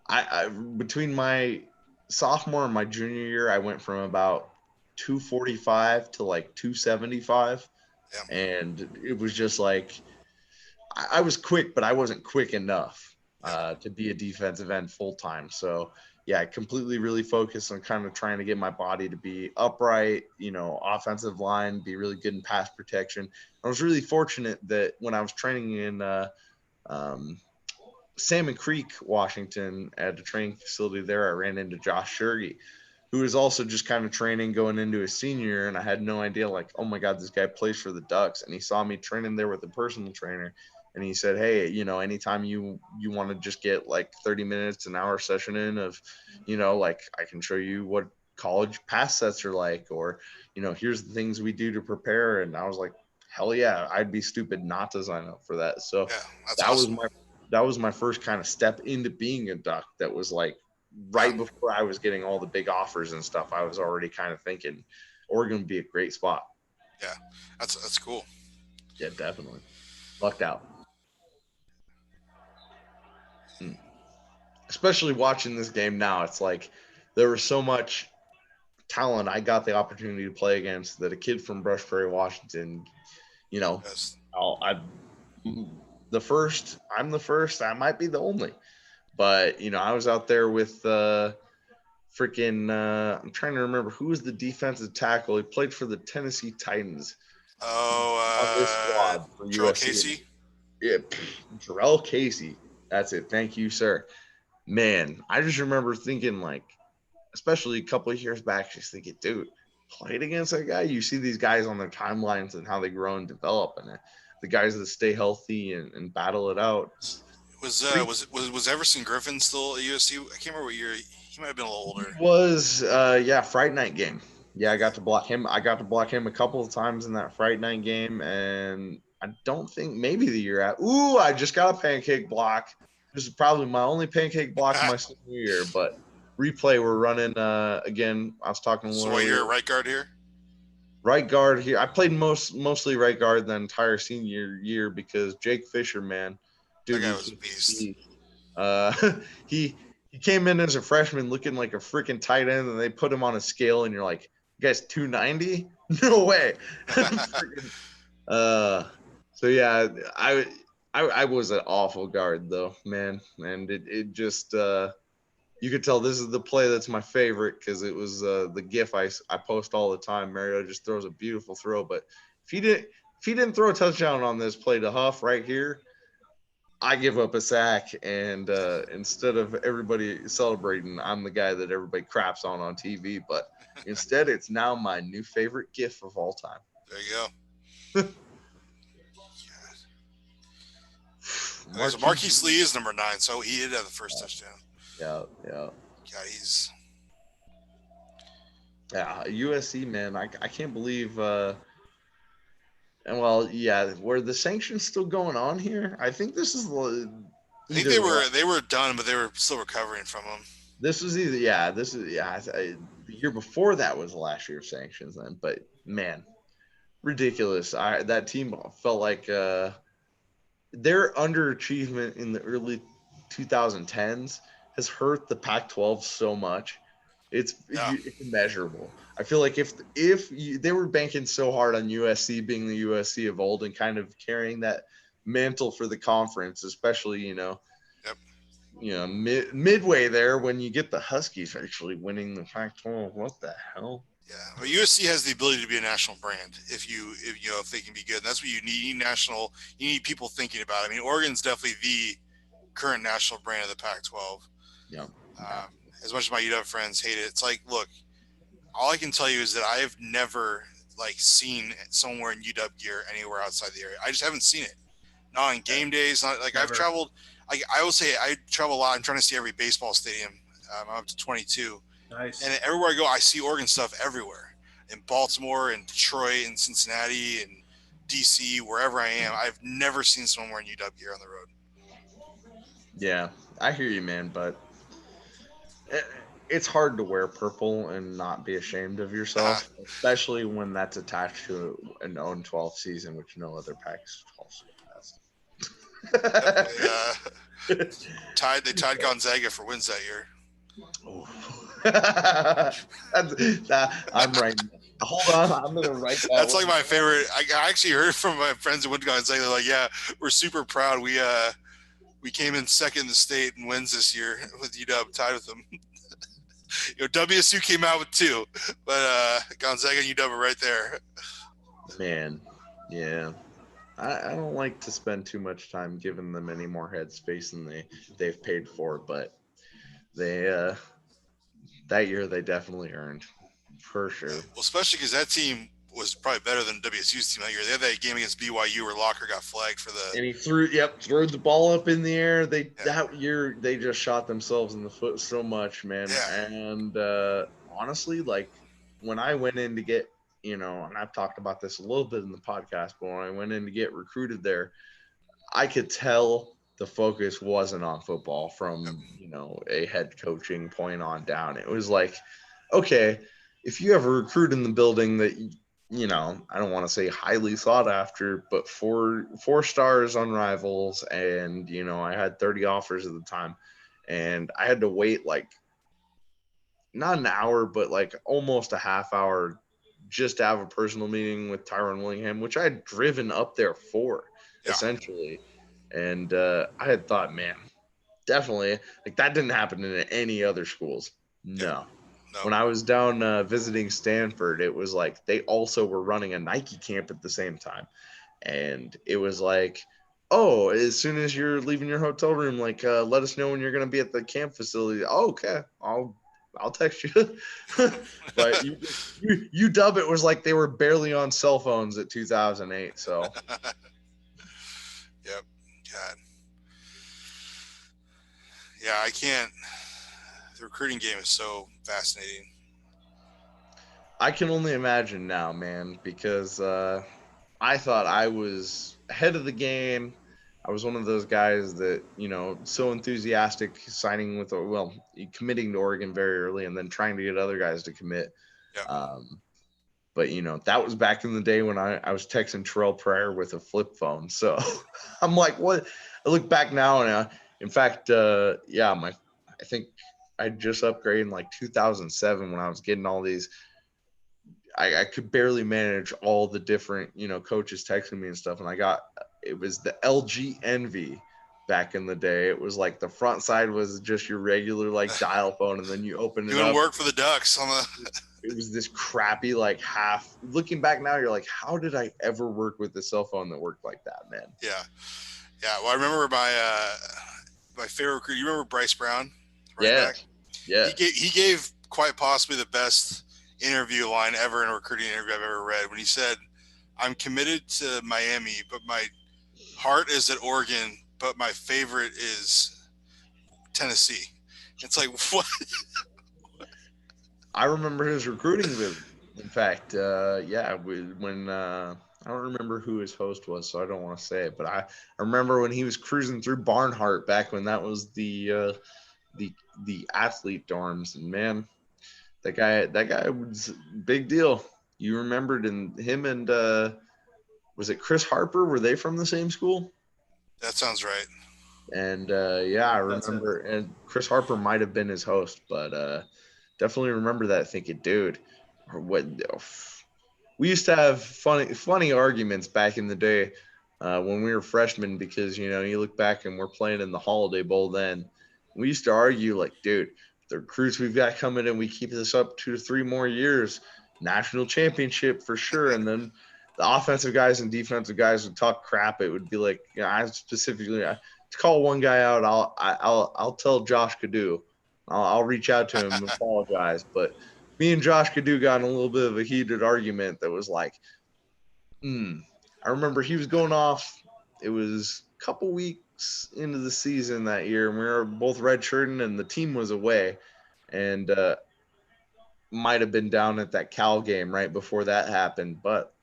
I between my sophomore and my junior year, I went from about 245 to 275. Yeah. And it was just I was quick, but I wasn't quick enough to be a defensive end full time. So I completely really focused on kind of trying to get my body to be upright, offensive line, be really good in pass protection. I was really fortunate that when I was training in Salmon Creek, Washington, at a training facility there, I ran into Josh Shergy, who was also just kind of training going into his senior year. And I had no idea, oh my God, this guy plays for the Ducks. And he saw me training there with a personal trainer. And he said, hey, anytime you want to just get 30 minutes, an hour session in of, I can show you what college pass sets are like, or, here's the things we do to prepare. And I was like, hell yeah, I'd be stupid not to sign up for that. So that was my first kind of step into being a Duck. That was right before I was getting all the big offers and stuff. I was already kind of thinking Oregon would be a great spot. Yeah, that's cool. Yeah, definitely. Lucked out. Especially watching this game now, it's there was so much talent I got the opportunity to play against that a kid from Brush Prairie, Washington, yes. I'm the first, I might be the only. But, I was out there with I'm trying to remember who was the defensive tackle. He played for the Tennessee Titans. On this squad for Jarrell Casey? Yeah, Jarrell Casey. That's it. Thank you, sir. Man, I just remember thinking, especially a couple of years back, just thinking, dude, played against that guy. You see these guys on their timelines and how they grow and develop, and the guys that stay healthy and battle it out. Was Everson Griffin still at USC? I can't remember what year. He might have been a little older. It was Friday night game. Yeah, I got to block him. I got to block him a couple of times in that Friday night game, and I don't think maybe the year out. Ooh, I just got a pancake block. This is probably my only pancake block of my senior year. But replay, we're running again. I was talking a So little what, you're earlier. a right guard here? Right guard here. I played mostly right guard the entire senior year because Jake Fisher, man, dude, That guy was a beast. he came in as a freshman looking like a freaking tight end, and they put him on a scale, and you're like, you guys 290? No way. So yeah, I was an awful guard though, man, and it just you could tell this is the play that's my favorite because it was the gif I post all the time. Mariota just throws a beautiful throw, but if he didn't throw a touchdown on this play to Huff right here, I give up a sack, and instead of everybody celebrating, I'm the guy that everybody craps on TV. But instead, it's now my new favorite gif of all time. There you go. Okay, so Marquise Lee is number 9, so he did have the first touchdown. Yeah. God, he's USC, man. I can't believe. And well, yeah, were the sanctions still going on here? I think this is. I think they were done, but they were still recovering from them. This was either the year before that was last year's sanctions then, but man, ridiculous. That team felt like their underachievement in the early 2010s has hurt the Pac-12 so much. It's immeasurable. I feel like if they were banking so hard on USC being the USC of old and kind of carrying that mantle for the conference, especially midway there when you get the Huskies actually winning the Pac-12. What the hell? Yeah, but USC has the ability to be a national brand if they can be good. And that's what you need. You need people thinking about it. I mean, Oregon's definitely the current national brand of the Pac-12. Yeah. As much as my UW friends hate it, it's like, look, all I can tell you is that I have never seen somewhere in UW gear anywhere outside the area. I just haven't seen it. Not on game days. Not like never. I've traveled. I will say I travel a lot. I'm trying to see every baseball stadium. I'm up to 22. Nice. And everywhere I go, I see Oregon stuff everywhere. In Baltimore and Detroit and Cincinnati and DC, wherever I am, I've never seen someone wearing UW gear on the road. Yeah, I hear you, man, but it's hard to wear purple and not be ashamed of yourself, especially when that's attached to an 0-12 season, which no other Pac-12 has. They tied Gonzaga for wins that year. Oh. I'm right. Hold on, I'm gonna write that. That's like my favorite. I actually heard from my friends who went to Gonzaga. They're like, "Yeah, we're super proud. We came in second in the state in wins this year with UW, tied with them." WSU came out with 2, but Gonzaga and UW are right there. Man, yeah. I don't like to spend too much time giving them any more headspace than they've paid for, but they that year they definitely earned, for sure. Well, especially because that team was probably better than WSU's team that year. They had that game against BYU where Locker got flagged for the. And he threw the ball up in the air. That year they just shot themselves in the foot so much, man. Yeah. And honestly, when I went in to get, and I've talked about this a little bit in the podcast, but when I went in to get recruited there, I could tell the focus wasn't on football from, a head coaching point on down. It was like, okay, if you have a recruit in the building that, I don't want to say highly sought after, but four stars on Rivals, and, I had 30 offers at the time, and I had to wait not an hour, but almost a half hour just to have a personal meeting with Tyrone Willingham, which I had driven up there for, essentially. And I had thought, man, definitely, that didn't happen in any other schools. No. When I was down visiting Stanford, it was they also were running a Nike camp at the same time. And it was oh, as soon as you're leaving your hotel room, let us know when you're going to be at the camp facility. Oh, okay, I'll text you. But you dub it was they were barely on cell phones at 2008. So. Yep. God. Yeah, I can't. The recruiting game is so fascinating. I can only imagine now, man, because I thought I was ahead of the game. I was one of those guys that, so enthusiastic signing with, committing to Oregon very early and then trying to get other guys to commit. Yeah. But, that was back in the day when I was texting Terrell Pryor with a flip phone. So I'm like, what? I look back now and, in fact, I think I just upgraded in like 2007 when I was getting all these. I could barely manage all the different, coaches texting me and stuff. And it was the LG Envy back in the day. It was like the front side was just your regular like dial phone. And then you open it up. Doing work for the Ducks on the. It was this crappy, like half looking back now, you're like, how did I ever work with a cell phone that worked like that, man? Yeah. Yeah. Well, I remember my favorite recruit. You remember Bryce Brown? Yeah. Yeah. He gave quite possibly the best interview line ever in a recruiting interview I've ever read when he said, "I'm committed to Miami, but my heart is at Oregon, but my favorite is Tennessee." It's like, what? I remember his recruiting visit. In fact, when I don't remember who his host was, so I don't want to say it, but I remember when he was cruising through Barnhart back when that was the athlete dorms, and man, that guy was a big deal. You remembered him and was it Chris Harper? Were they from the same school? That sounds right. And I remember, and Chris Harper might have been his host, but definitely remember that thinking, dude, or what? We used to have funny arguments back in the day when we were freshmen because, you look back and we're playing in the Holiday Bowl then. We used to argue like, dude, the recruits we've got coming in, we keep this up 2 to 3 more years, national championship for sure. And then the offensive guys and defensive guys would talk crap. It would be like, to call one guy out, I'll tell Josh Kadu. I'll reach out to him and apologize. But me and Josh Kadu got in a little bit of a heated argument that was like, I remember he was going off. It was a couple weeks into the season that year, and we were both redshirting, and the team was away. And might have been down at that Cal game right before that happened. But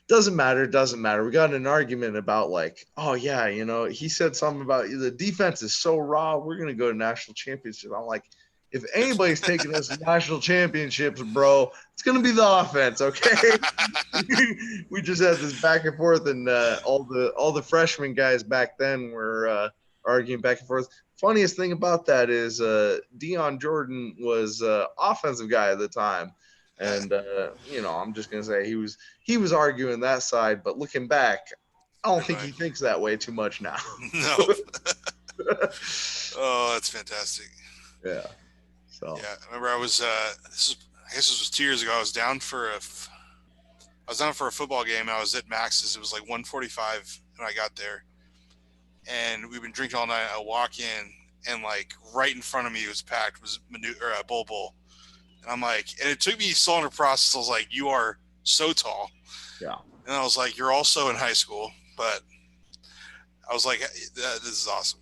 doesn't matter. We got in an argument about like, oh, yeah, he said something about the defense is so raw. We're going to go to national championship. I'm like, if anybody's taking us to national championships, bro, it's going to be the offense, okay? We just had this back and forth, and all the freshman guys back then were arguing back and forth. Funniest thing about that is Dion Jordan was offensive guy at the time. And, I'm just going to say he was arguing that side, but looking back, I don't think he thinks that way too much now. No. Oh, that's fantastic. Yeah. So. Yeah. I remember I guess this was 2 years ago. I was down for a football game, and I was at Max's. It was like 1:45 when I got there. And we've been drinking all night. I walk in, and like right in front of me was packed, was Bowl. And I'm like, and it took me so long to process. I was like, you are so tall. Yeah. And I was like, you're also in high school. But I was like, this is awesome.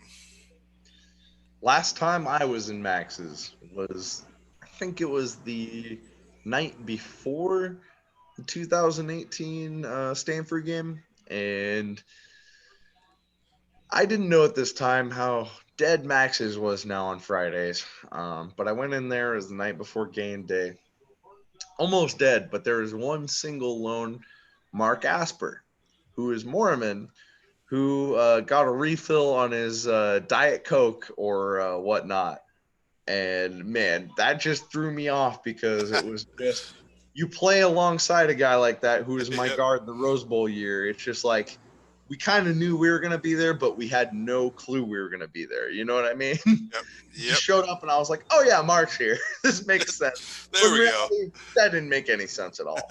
Last time I was in Max's was, I think it was the night before the 2018 Stanford game. And I didn't know at this time how dead Max's was now on Fridays. But I went in there as the night before game day. Almost dead, but there was one single lone Mark Asper, who is Mormon, who got a refill on his Diet Coke or whatnot. And, man, that just threw me off because it was just – you play alongside a guy like that who is my guard the Rose Bowl year. It's just like – we kind of knew we were going to be there, but we had no clue we were going to be there. You know what I mean? Yep. He showed up, and I was like, oh, yeah, Mark's here. This makes sense. There we go. That didn't make any sense at all.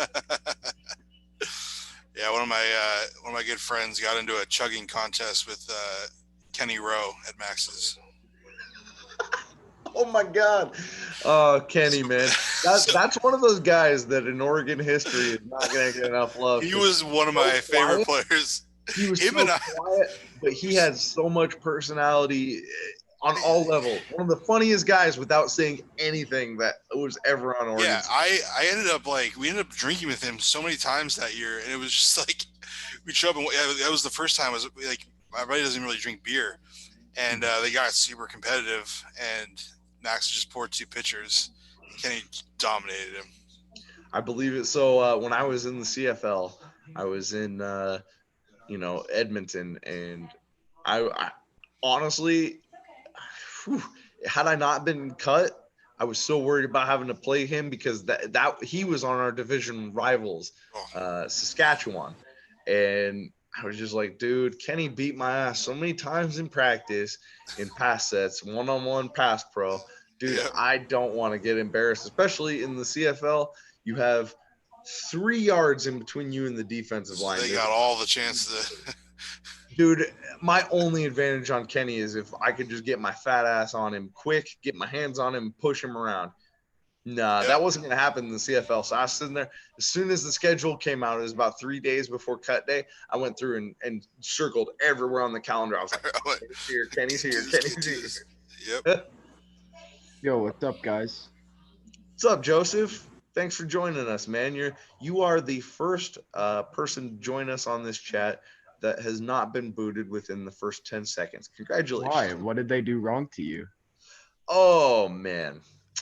Yeah, one of my good friends got into a chugging contest with Kenny Rowe at Max's. Oh, my God. Oh, Kenny, man. That's one of those guys that in Oregon history is not going to get enough love. He was one of my favorite players. He was so quiet, but he had so much personality. on all levels. One of the funniest guys without saying anything that was ever on Oregon. Yeah, I ended up we ended up drinking with him so many times that year, and it was just like we'd show up and that was the first time. Was like my buddy doesn't really drink beer, and they got super competitive, and Max just poured 2 pitchers, and Kenny dominated him. I believe it. So when I was in the CFL, I was in Edmonton, and I honestly, had I not been cut, I was so worried about having to play him because that he was on our division rivals, Saskatchewan, and I was just like, dude, Kenny beat my ass so many times in practice, in pass sets, one-on-one pass pro. Dude, yep. I don't want to get embarrassed, especially in the CFL. You have 3 yards in between you and the defensive line. They got all the chances to. Dude, my only advantage on Kenny is if I could just get my fat ass on him quick, get my hands on him, push him around. Nah, yep. That wasn't going to happen in the CFL. So I was sitting there. As soon as the schedule came out, it was about 3 days before cut day. I went through and circled everywhere on the calendar. I was like, Kenny's here, Kenny's here, Kenny's here. Yep. Yo, what's up, guys? What's up, Joseph? Thanks for joining us, man. You are the first person to join us on this chat that has not been booted within the first 10 seconds. Congratulations. Why? What did they do wrong to you? Oh, man.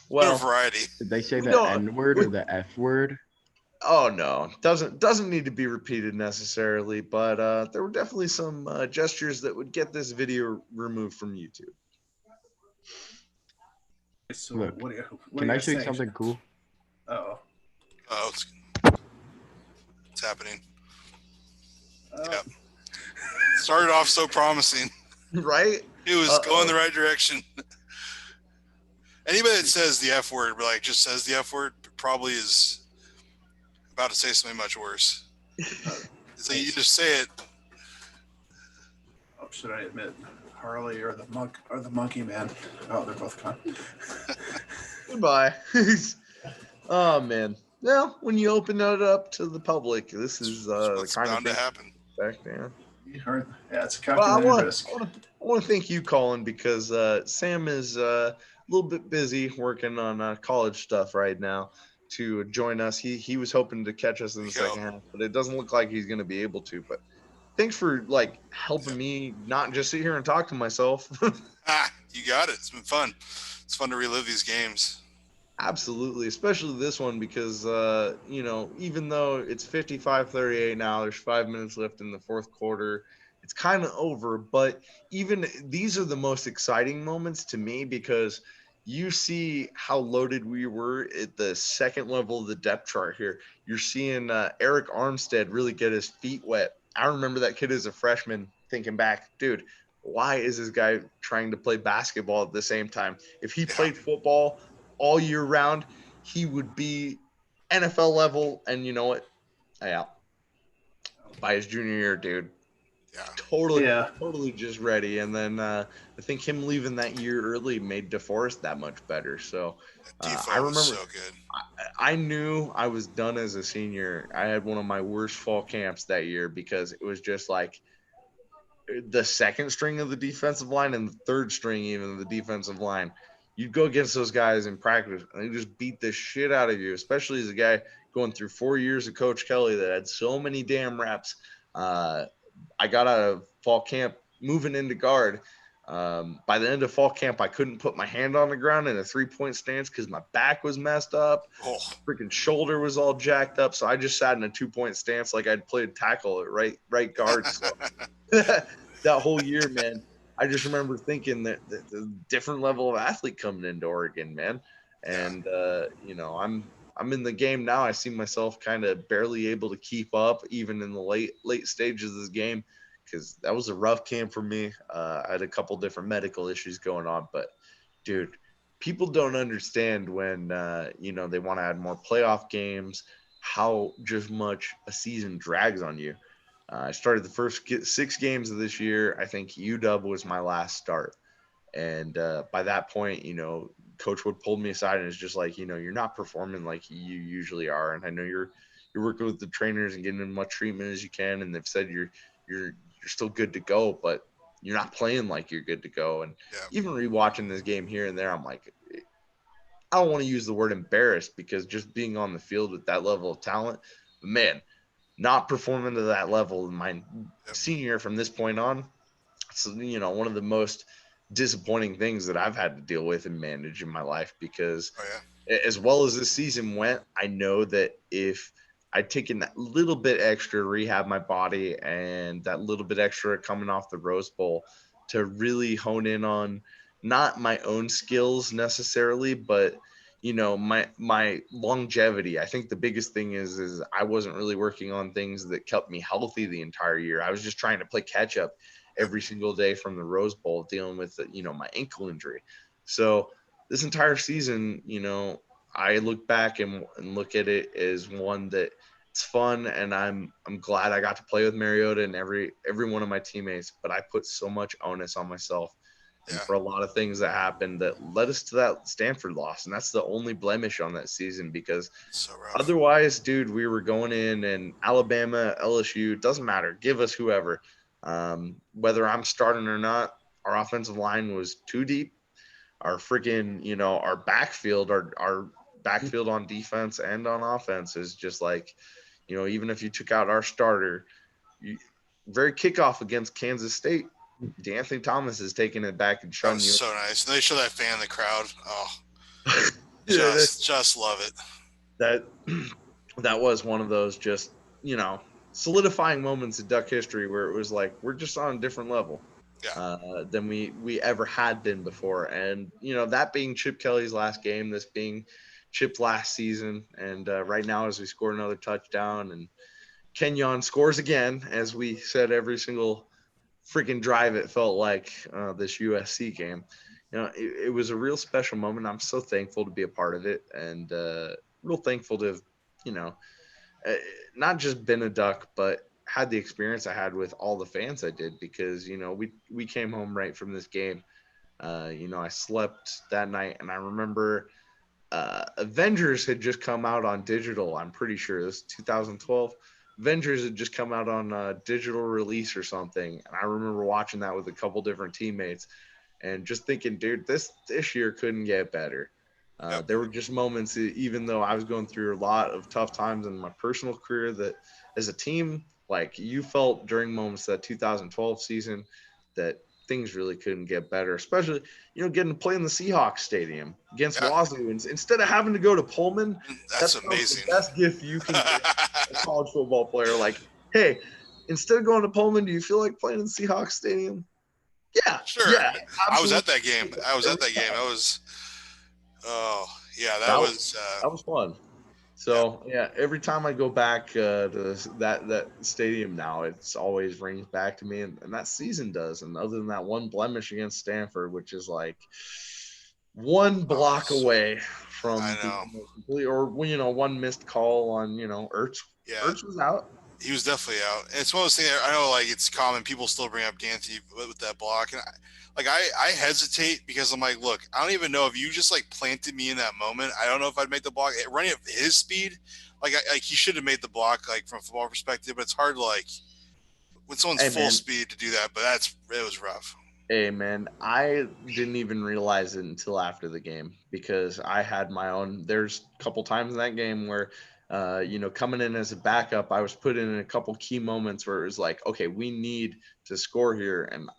Well, variety. Did they say the N word or the F word? Oh, no. Doesn't need to be repeated necessarily, but there were definitely some gestures that would get this video removed from YouTube. So look, can I show you something cool? Oh, it's happening. Yep. Started off so promising. Right? It was going the right direction. Anybody that says the F word, but just says the F word, probably is about to say something much worse. So you just say it. Oh, should I admit Harley or the monkey man? Oh, they're both gone. Goodbye. Oh man. Well, when you open it up to the public, this is the kind of thing to happen. Yeah, it's a calculated risk. I want to thank you, Colin, because Sam is a little bit busy working on college stuff right now to join us. He was hoping to catch us in the second half, but it doesn't look like he's going to be able to. But thanks for helping me not just sit here and talk to myself. You got it. It's been fun. It's fun to relive these games. Absolutely, especially this one because, even though it's 55-38 now, there's 5 minutes left in the fourth quarter. It's kind of over, but even these are the most exciting moments to me because you see how loaded we were at the second level of the depth chart here. You're seeing Eric Armstead really get his feet wet. I remember that kid as a freshman thinking back, dude, why is this guy trying to play basketball at the same time? If he played football all year round, he would be NFL level. And you know what? Yeah. By his junior year, dude. Yeah. Totally just ready. And then I think him leaving that year early made DeForest that much better. So I remember so good. I knew I was done as a senior. I had one of my worst fall camps that year because it was just like the second string of the defensive line and the third string even of the defensive line. You'd go against those guys in practice and they just beat the shit out of you, especially as a guy going through 4 years of Coach Kelly that had so many damn reps. I got out of fall camp moving into guard. By the end of fall camp, I couldn't put my hand on the ground in a 3-point stance because my back was messed up. Freaking shoulder was all jacked up. So I just sat in a 2-point stance like I'd played tackle at right guard. So that whole year, man. I just remember thinking that the different level of athlete coming into Oregon, man. And, I'm in the game now. I see myself kind of barely able to keep up even in the late stages of this game because that was a rough camp for me. I had a couple different medical issues going on. But, dude, people don't understand when, they want to add more playoff games, how just much a season drags on you. I started the first 6 games of this year. I think UW was my last start. And by that point, Coach Wood pulled me aside and is just like, you're not performing like you usually are. And I know you're working with the trainers and getting as much treatment as you can. And they've said you're still good to go. But you're not playing like you're good to go. And even rewatching this game here and there, I'm like, I don't want to use the word embarrassed because just being on the field with that level of talent, man, not performing to that level in my senior year from this point on, it's, one of the most disappointing things that I've had to deal with and manage in my life because as well as this season went, I know that if I'd taken that little bit extra to rehab my body and that little bit extra coming off the Rose Bowl to really hone in on not my own skills necessarily, but my longevity. I think the biggest thing is I wasn't really working on things that kept me healthy the entire year. I was just trying to play catch up every single day from the Rose Bowl, dealing with my ankle injury. So this entire season, I look back and look at it as one that it's fun, and I'm glad I got to play with Mariota and every one of my teammates. But I put so much onus on myself. And for a lot of things that happened that led us to that Stanford loss. And that's the only blemish on that season because otherwise, dude, we were going in and Alabama, LSU, doesn't matter. Give us whoever. Whether I'm starting or not, our offensive line was too deep. Our freaking, our backfield, our backfield on defense and on offense is just like, even if you took out our starter, very kickoff against Kansas State, D'Anthony Thomas is taking it back and showing you. So nice. And they show that fan in the crowd. Oh, just love it. That was one of those just, solidifying moments in Duck history where it was like, we're just on a different level than we ever had been before. And, that being Chip Kelly's last game, this being Chip's last season. And right now, as we score another touchdown and Kenyon scores again, as we said, every single freaking drive, it felt like this USC game. It was a real special moment. I'm so thankful to be a part of it, and real thankful to have, not just been a Duck, but had the experience I had with all the fans I did because, we came home right from this game. I slept that night, and I remember Avengers had just come out on digital. I'm pretty sure this 2012. Avengers had just come out on digital release or something. And I remember watching that with a couple different teammates and just thinking, dude, this year couldn't get better. There were just moments, even though I was going through a lot of tough times in my personal career, that as a team, like you felt during moments that 2012 season that things really couldn't get better, especially, getting to play in the Seahawks stadium against Wazoo. And instead of having to go to Pullman, that's amazing. The best gift you can get a college football player. Like, hey, instead of going to Pullman, do you feel like playing in Seahawks stadium? Yeah. Sure. Yeah, I was at that game. That was, that was fun. So every time I go back to that stadium now, it's always rings back to me, and that season does. And other than that one blemish against Stanford, which is like one block away from complete, or one missed call on Ertz. Yeah, Ertz was out. He was definitely out. And it's one of those things. I know, like, it's common. People still bring up D'Anthony with that block, and I hesitate because I'm like, look, I don't even know if you just like planted me in that moment. I don't know if I'd make the block running at his speed. Like he should have made the block, like from a football perspective. But it's hard, like when someone's full speed to do that. But it was rough. Hey man, I didn't even realize it until after the game because I had my own. There's a couple times in that game where. Coming in as a backup, I was put in a couple key moments where it was like, okay, we need to score here. And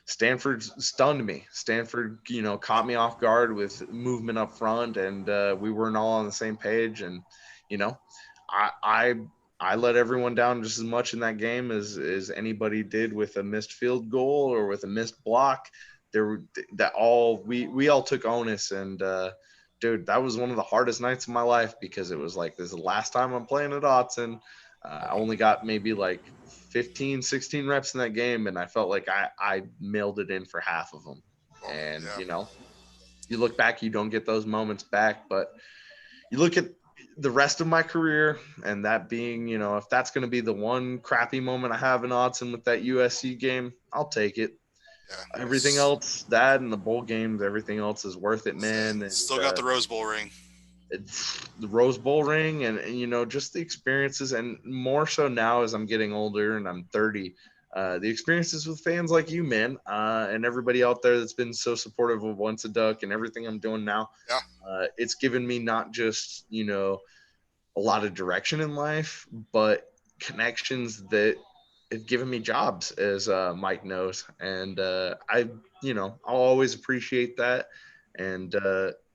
Stanford stunned me. Stanford, caught me off guard with movement up front, and we weren't all on the same page. And, I let everyone down just as much in that game as anybody did with a missed field goal or with a missed block. We all took onus, and dude, that was one of the hardest nights of my life because it was like, this is the last time I'm playing at Autzen. I only got maybe like 15, 16 reps in that game, and I felt like I mailed it in for half of them. And, you look back, you don't get those moments back, but you look at the rest of my career, and that being, if that's going to be the one crappy moment I have in Autzen with that USC game, I'll take it. Yeah, everything else, that and the bowl games, everything else is worth it, man. And, still got the Rose Bowl ring. The Rose Bowl ring, and just the experiences, and more so now as I'm getting older and I'm 30. the experiences with fans like you, man, and everybody out there that's been so supportive of Once a Duck and everything I'm doing now. Yeah. It's given me not just, a lot of direction in life, but connections that have given me jobs, as Mike knows. And I'll always appreciate that. And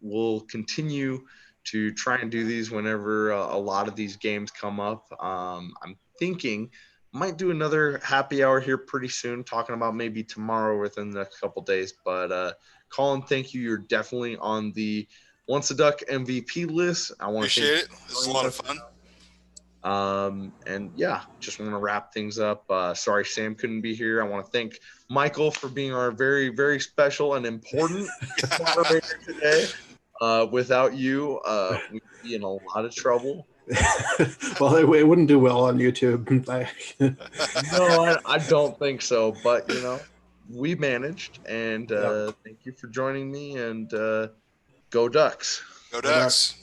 we'll continue to try and do these whenever a lot of these games come up. I'm thinking might do another happy hour here pretty soon, talking about maybe tomorrow within the next couple days. But Colin, thank you. You're definitely on the Once a Duck MVP list. I want to appreciate it. It's a lot of fun. And yeah, just want to wrap things up. Sorry Sam couldn't be here. I want to thank Michael for being our very, very special and important moderator today. Without you, we'd be in a lot of trouble. Well, it wouldn't do well on YouTube. No, I don't think so. But we managed, and thank you for joining me. And go Ducks! Go Ducks!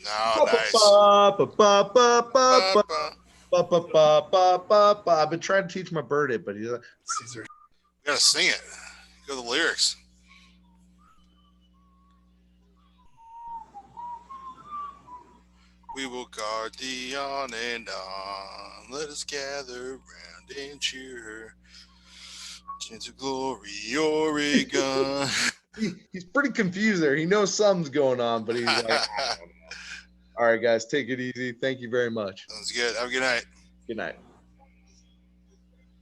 No, nice. I've been trying to teach my bird it, but he's like, Caesar. You gotta sing it. Go the lyrics. We will guard thee on and on. Let us gather round and cheer. Chance of glory, Oregon. He's pretty confused there. He knows something's going on, but he's like, I don't know. All right, guys, take it easy. Thank you very much. Sounds good. Have a good night. Good night.